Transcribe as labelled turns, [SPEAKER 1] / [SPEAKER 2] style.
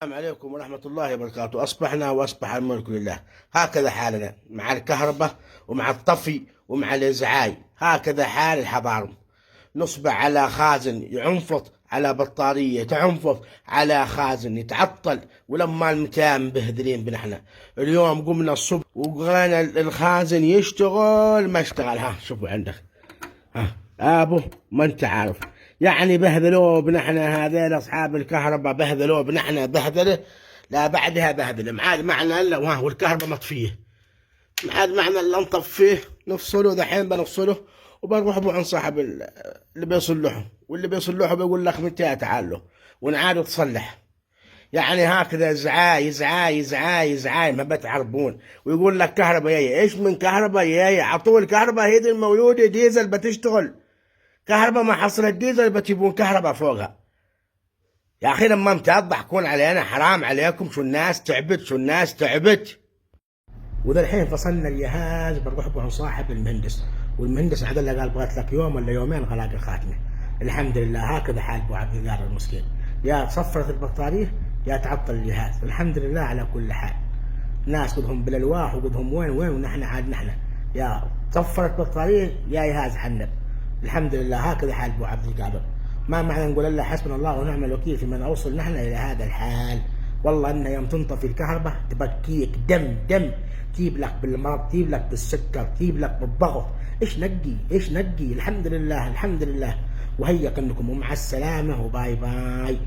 [SPEAKER 1] السلام عليكم ورحمة الله وبركاته. أصبحنا وأصبح الملك لله. هكذا حالنا مع الكهرباء ومع الطفي ومع الإزعاج، هكذا حال الحضارة. نصبح على خازن يعنفط، على بطارية تعنفط، على خازن يتعطل، ولما المتاع مبهدلين بنحنا. اليوم قمنا الصبح وقرينا الخازن يشتغل ما اشتغل. ها شوفوا عندك، ها ابو ما انت عارف، يعني بهذلوه بنحنا. هذين اصحاب الكهرباء بهذلوه بنحنا بهذله لا بعدها بهذله. ما عاد معنا الا والكهرباء مطفيه، ما عاد معنا الا نطفيه نفصله. دحين بنفصله وبنروح عند صاحب اللي بيصلحه، واللي بيصلحه بيقول لك متى تعال له ونعاد تصلح. يعني هكذا ازعاي ازعاي ازعاي ازعاي ما بتعربون. ويقول لك كهرباء ياي، ايش من كهرباء ياي؟ عطول كهرباء هيدي المولوده ديزل بتشتغل. كهرباء ما حصلت ديزل بتجيبون كهرباء فوقها. يا اخي لما تضحكون علينا، حرام عليكم. شو الناس تعبت، شو الناس تعبت. وذا الحين فصلنا الجهاز بنروح عند صاحب المهندس، والمهندس عاد الله قال بغيت لك يوم ولا يومين غلاق الخاتمه. الحمد لله هكذا حال ابو عبد القادر المسكين، يا صفرت البطاريه يا تعطل الجهاز. الحمد لله على كل حال. ناس بدهم بالالواح وبدهم وين ونحن عاد نحن يا صفرت بطاريه يا جهاز حنب. الحمد لله هكذا حال ابو عبد القادر. ما معنى نقول الا حسبنا الله ونعم الوكيل في من اوصل نحن الى هذا الحال. والله انها يوم تنطفي الكهرباء تبكيك دم دم، تجيب لك بالمرض، تجيب لك بالسكر، تجيب لك بالضغط. ايش نقي ايش نقي. الحمد لله الحمد لله. وهيا كنكم ومع السلامه وباي باي.